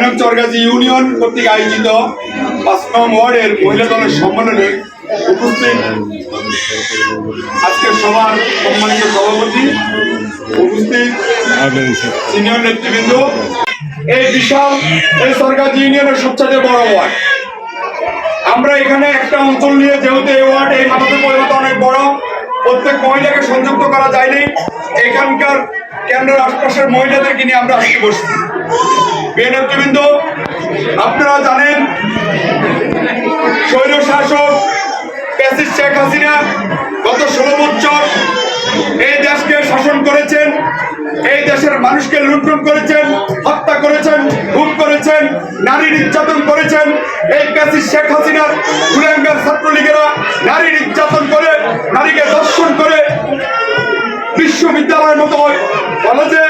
নং চরগাছি ইউনিয়ন কর্তৃক আয়োজিত ৫ নং ওয়ার্ডের মহিলা দলের সম্মেলনে উপস্থিত আজকের সভার সম্মানিত সভাপতি, উপস্থিত সিনিয়র নেতৃবৃন্দ, এই বিশাল এই চরগাছি ইউনিয়নের সবচেয়ে বড় ওয়ার্ড। আমরা এখানে একটা অঞ্চল নিয়ে, যেহেতু এই ওয়ার্ড এই মাথাতে পরিমাণ অনেক বড়, প্রত্যেক মহিলাকে সংযুক্ত করা যায়নি। এখানকার কেন্দ্রের আশপাশের মহিলাদেরকে নিয়ে আমরা আসতে বসছি। প্রিয় নেতৃবৃন্দ, আপনারা জানেন স্বৈর শাসক ফ্যাসিস্ট শেখ হাসিনা গত 16 বছর এই দেশকে শাসন করেছেন, এই দেশের মানুষকে লুণ্ঠন করেছেন, হত্যা করেছেন, খুন করেছেন, নারী নির্যাতন করেছেন। এই ফ্যাসিস্ট শেখ হাসিনার কুলাঙ্গার ছাত্রলীগেরা নারী নির্যাতন করে, নারীকে ধর্ষণ করে বিশ্ববিদ্যালয়ের মতো কলেজে,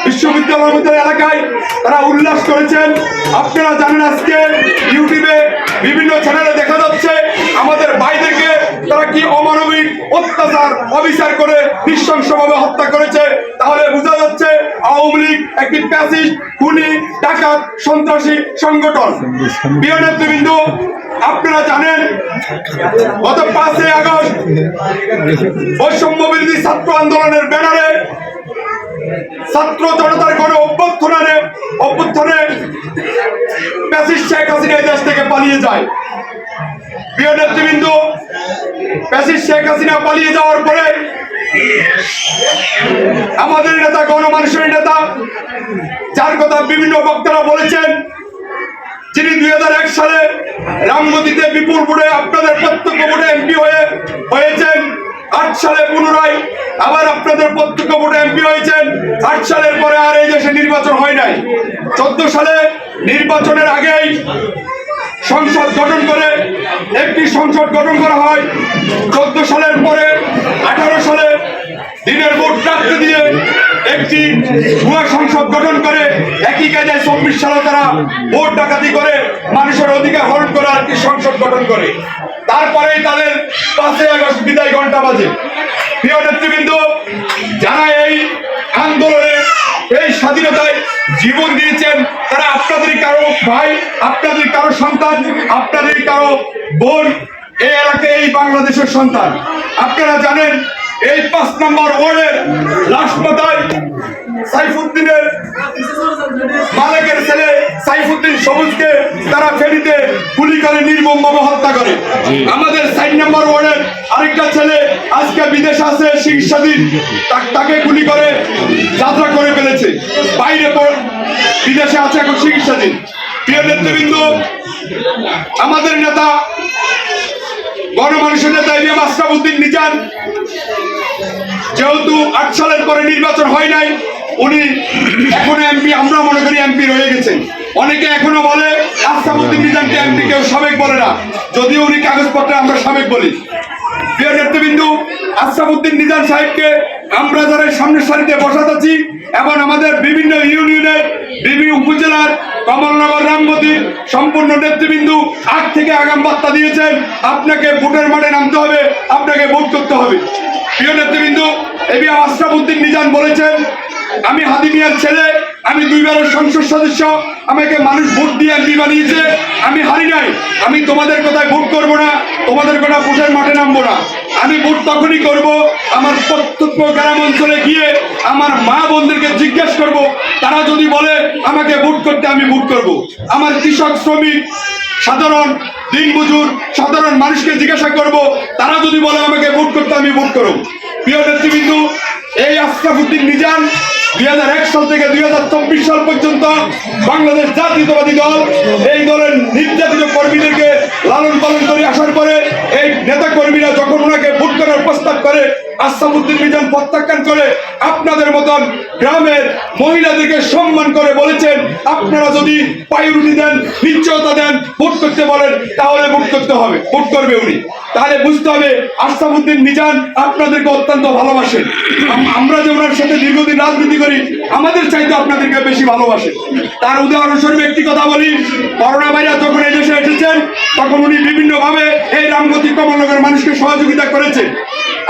বিশ্ববিদ্যালয়ের মতো এলাকায় তারা উল্লাস করেছেন। আপনারা জানেন আজকে ইউটিউবে বিভিন্ন চ্যানেলে দেখা যাচ্ছে আমাদের ভাইদেরকে তারা কি অমানবিক অত্যাচার অবিচার করে নৃশংসভাবে হত্যা করেছে। তাহলে বোঝা যাচ্ছে আওয়ামী লীগ একটি ফ্যাসিস্ট, খুনি, ডাকাত, সন্ত্রাসী সংগঠন। প্রিয় নেতৃবৃন্দ, আপনারা জানেন গত 5 আগস্ট বৈষম্য বিরোধী ছাত্র আন্দোলনের ব্যানারে ছাত্র জনতার গণ অভ্যুত্থানে ফ্যাসিস্ট শেখ হাসিনা দেশ থেকে পালিয়ে যায়। প্রিয় নেতৃবৃন্দ, ফ্যাসিস্ট শেখ হাসিনা পালিয়ে যাওয়ার পরে আমাদের নেতা, গণমানুষের নেতা, যার কথা বিভিন্ন বক্তারা বলেছেন, যিনি 2001 সালে রামগতিতে বিপুল ভোটে আপনাদের প্রত্যক্ষ ভোটে এমপি হয়েছেন, 8 সালে পুনরায় আবার আপনাদের প্রত্যক্ষ ভোটে এমপি হয়েছেন। 8 সালের পরে আর এই দেশে নির্বাচন হয় নাই। 14 সালে নির্বাচনের আগেই সংসদ গঠন করে একটি সংসদ গঠন করা হয়। 14 সালের পরে 18 সালে দিনের ভোট রাখতে দিয়ে একটি ভুয়া সংসদ গঠন করে একই কায়দায় 24 সালে তারা ভোট ডাকাতি করে মানুষের অধিকার হরণ করে একটি সংসদ গঠন করে। তারপরেই তাদের 5 আগস্ট বিদায় ঘন্টা বাজে। প্রিয় নেতৃবৃন্দ, যারা এই আন্দোলনে, এই স্বাধীনতায় জীবন দিয়েছেন, তারা আপনাদেরই কারো ভাই, আপনাদের কারো সন্তান, আপনাদের কারো বোন, এই এলাকায় এই বাংলাদেশের সন্তান। আপনারা জানেন এই 5 নম্বর ওয়ার্ডের লাশমাতায় সাইফুদ্দিনের মালিকের ছেলে সাইফুদ্দিন সবুজকে তারা ফেরিতে গুলি করে নির্মমভাবে হত্যা করে। আমাদের 4 নম্বর ওয়ার্ডের আরেকটা ছেলে আজকে বিদেশে আছে চিকিৎসাধীন, তাকে গুলি করে যাত্রা করে ফেলেছে, বাইরে বিদেশে আছে এখন চিকিৎসাধীন। প্রিয় নেতৃবৃন্দ, আমাদের নেতা, গণমানুষের নেতা ইমাম আশরাফ উদ্দিন নিজান, যেহেতু 8 সালের পরে নির্বাচন হয় নাই, উনি এখনো এমপি, আমরা মনে করি এমপি রয়ে গেছেন। অনেকে এখনো বলে আশরাফ উদ্দিন নিজানকে এমপি, কেউ সাবেক বলে না, যদিও উনি কাগজপত্রে আমরা সাবেক বলি। প্রিয় নেতৃবৃন্দ, আশরাফ উদ্দিন নিজান সাহেবকে আমরা যারা সামনের সারিতে বসাতেছি এবং আমাদের বিভিন্ন ইউনিয়নের, বিভিন্ন উপজেলার, কমলনগর, রামগতির সম্পূর্ণ নেতৃবৃন্দ আগ থেকে আগাম বার্তা দিয়েছেন, আপনাকে ভোটের মাঠে নামতে হবে, আপনাকে ভোট করতে হবে। প্রিয় নেতৃবৃন্দ, এবি আশরাফ উদ্দিন নিজান বলেছেন, আমি হাদি মিয়ার ছেলে, আমি 2 বারের সংসদ সদস্য, আমাকে মানুষ ভোট দিয়ে এমপি বানিয়েছে, আমি হারি নাই, আমি তোমাদের কথায় ভোট করব না, তোমাদের কথা ভোটের মাঠে নামবো না। আমি ভোট তখনই করব আমার প্রত্যন্ত গ্রাম অঞ্চলে গিয়ে আমার মা বোনদেরকে জিজ্ঞেস করব, তারা যদি বলে আমাকে ভোট করতে, আমি ভোট করব। আমার কৃষক, শ্রমিক, সাধারণ দিনমজুর, সাধারণ মানুষকে জিজ্ঞাসা করব, তারা যদি বলে আমাকে ভোট করতে, আমি ভোট করব। প্রিয় নেতৃবৃন্দ, এই আশরাফ উদ্দিন নিজান 2001 সাল থেকে 2024 সাল পর্যন্ত বাংলাদেশ জাতীয়তাবাদী দল, এই দলের নির্যাতিত কর্মীদেরকে লালন পালন করে আসার পরে এই নেতা কর্মীরা যখন ওনাকে ভোট করার প্রস্তাব করে, আশরাফ উদ্দিন নিজান প্রত্যাখ্যান করে আপনাদের মতন গ্রামের মহিলাদেরকে সম্মান করে বলেছেন, আপনারা যদি প্রায়োরিটি দেন, নিশ্চয়তা দেন, ভোট করতে বলেন, তাহলে ভোট করতে হবে, ভোট করবে উনি। তাহলে বুঝতে হবে আশরাফ উদ্দিন নিজান আপনাদেরকে অত্যন্ত ভালোবাসেন। আমরা যে ওনার সাথে দীর্ঘদিন রাজনীতি করি, আমাদের চাইতে আপনাদেরকে বেশি ভালোবাসে। তার উদাহরণস্বরূপ একটি কথা বলি, করোনা ভাইরাস যখন এই দেশে এসেছেন, তখন উনি বিভিন্নভাবে এই রামগতি, কমলনগরের মানুষকে সহযোগিতা করেছে।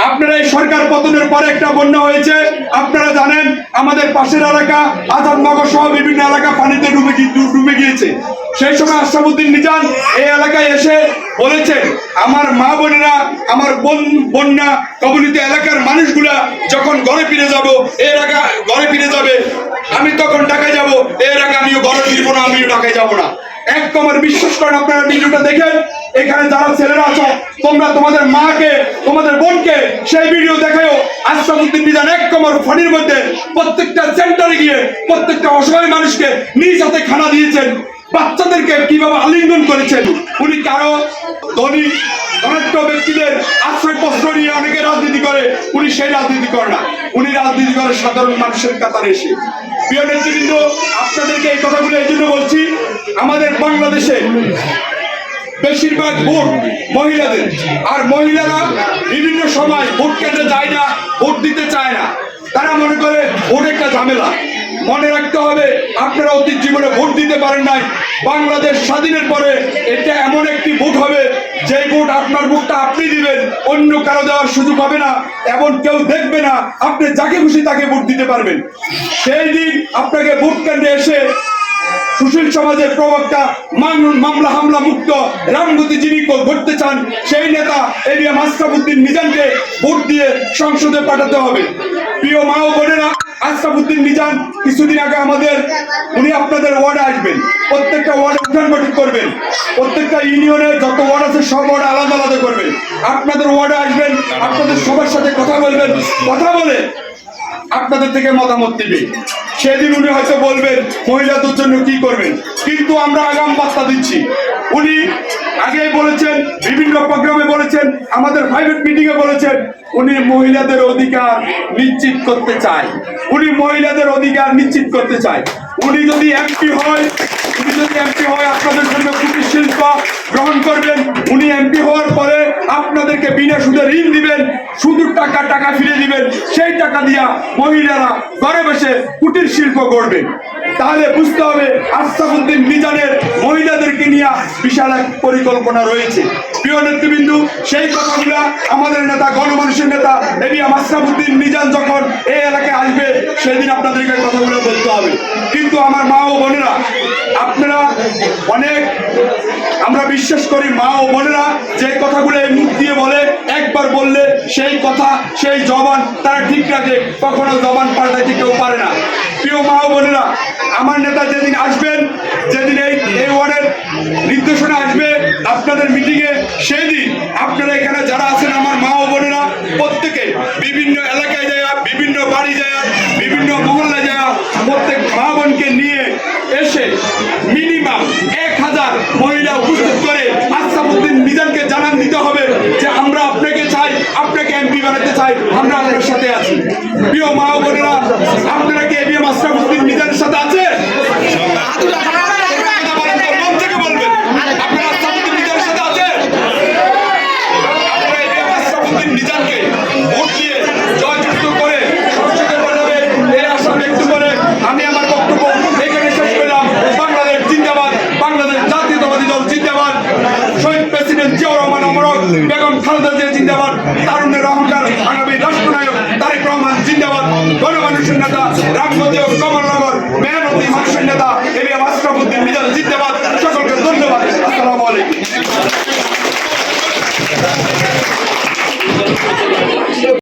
আপনারা এই সরকার পতনের পরে একটা বন্যা হয়েছে, আপনারা জানেন আমাদের পাশের এলাকা আজাদনগর সহ বিভিন্ন এলাকা পানিতে ডুবে দিয়েছে। সেই সময় আশরাফুদ্দিন মিজান এই এলাকায় এসে বলেছেন, আমার মা বোনেরা, আমার বন্যা কবলিত এলাকার মানুষগুলা যখন ঘরে ফিরে যাব, এর আগে ঘরে ফিরে যাবে, আমি তখন ঢাকায় যাব, এর আগে আমিও ঘরে ফিরবো না, আমিও ঢাকায় যাব না। একদম বিশ্বাস করেন, আপনারা ভিডিওটা দেখেন, এখানে যারা ছেলেরা আছো তোমরা তোমাদের মাকে, তোমাদের বোনকে সেই ভিডিও দেখাও। আশরাফুদ্দিন মিজান এক কমর ফানির মধ্যে প্রত্যেকটা সেন্টারে গিয়ে প্রত্যেকটা অসহায় মানুষকে নিজ হাতে খানা দিয়েছেন, বাচ্চাদেরকে কিভাবে আলিঙ্গন করেছেন। উনি কারো ধনী ধনাঢ্য ব্যক্তিদের আশ্রয় প্রশ্ন নিয়ে অনেকে রাজনীতি করে, উনি সেই রাজনীতি করে না, উনি রাজনীতি করে সাধারণ মানুষের কাতারে এসে। প্রিয় নেতৃবৃন্দ, আপনাদেরকে এই কথাগুলো এই জন্য বলছি, আমাদের বাংলাদেশে বেশিরভাগ ভোট মহিলাদের, আর মহিলারা বিভিন্ন সময় ভোট কেন্দ্রে যায় না, ভোট দিতে চায় না, তারা মনে করে ভোট একটা ঝামেলা। মনে রাখতে হবে, আপনারা অতীত জীবনে ভোট দিতে পারেন নাই, বাংলাদেশ স্বাধীনের পরে এটা এমন একটি ভোট হবে যে ভোট, আপনার ভোটটা আপনি দিবেন, অন্য কারো দেওয়ার সুযোগ হবে না, এমন কেউ দেখবে না, আপনি যাকে খুশি তাকে ভোট দিতে পারবেন। সেই দিন আপনাকে ভোট কেন্দ্রে এসে সুশীল সমাজের প্রবক্তা, মামলা হামলা মুক্ত রামগতি যিনি করতে চান, সেই নেতা এবিএম আশরাফুদ্দিন মিজানকে ভোট দিয়ে সংসদে পাঠাতে হবে। প্রিয় মা ও বোনেরা, আশরাফুদ্দিন মিজান কিছুদিন আগে উনি আপনাদের ওয়ার্ডে আসবেন, প্রত্যেকটা ওয়ার্ডে উঠান বৈঠক করবেন, প্রত্যেকটা ইউনিয়নের যত ওয়ার্ড আছে সব ওয়ার্ডে আলাদা আলাদা করবেন, আপনাদের ওয়ার্ডে আসবেন, আপনাদের সবার সাথে কথা বলবেন, কথা বলে আপনাদের থেকে মতামত দিবে। সেদিন উনি হয়তো বলবেন মহিলাদের জন্য কি করবেন, কিন্তু আমরা আগাম বার্তা দিচ্ছি। উনি আগেই বলেছেন, বিভিন্ন প্রোগ্রামে বলেছেন, আমাদের প্রাইভেট মিটিং এ বলেছেন, উনি মহিলাদের অধিকার নিশ্চিত করতে চায়, উনি মহিলাদের অধিকার নিশ্চিত করতে চায়। উনি যদি এমপি হয়, আপনাদের জন্য কুটির শিল্প গ্রহণ করবেন। উনি এমপি হওয়ার পরে আপনাদেরকে বিনা সুদে ঋণ দিবেন, শুধু টাকা ফিরে দিবেন, সেই টাকা দিয়া মহিলারা ঘরে বসে কুটির শিল্প করবেন। তাহলে বুঝতে হবে আশরাফুদ্দিন মিজানের মহিলাদেরকে নিয়ে বিশাল এক পরিকল্পনা রয়েছে। প্রিয় নেতৃবৃন্দ, সেই কথাগুলা আমাদের নেতা, গণমানুষের নেতা এবিএম আশরাফুদ্দিন মিজান যখন এই এলাকায় আসবে, সেদিন আপনাদেরকে কথাগুলো বলতে হবে। কিন্তু আমার মা ও বোনেরা, আপনারা আমরা বিশ্বাস করি মা ও বোনেরা যে কথাগুলো এই মুখ দিয়ে বলে, একবার বললে সেই কথা, সেই জবান তারা ঠিক রাখে, কখনো জবান পাল্টাইতে কেউ পারে না। প্রিয় মা ও বোনেরা, আমার নেতা যেদিন আসবেন, যেদিন এই ওয়ার্ডের নির্দেশনা আসবে আপনাদের মিটিং এ, সেই দিন আপনারা এখানে যারা আছেন আমার মা ও বোনেরা, প্রত্যেকে বিভিন্ন এলাকায় যায়, বিভিন্ন বাড়ি যায়, বিভিন্ন মহল্লায় যায়, প্রত্যেক মা বোনকে নিয়ে এসে মিনিমাম 1000 মহিলা উপস্থিত করে আশরাফুদ্দিন মিজানকে জানান দিতে হবে যে আমরা আপনাকে চাই, আপনাকে এমপি বানাতে চাই, আমরা আপনার সাথে আছি। প্রিয় মা ও বোনেরা, আপনারা কি এবিএম আশরাফুদ্দিন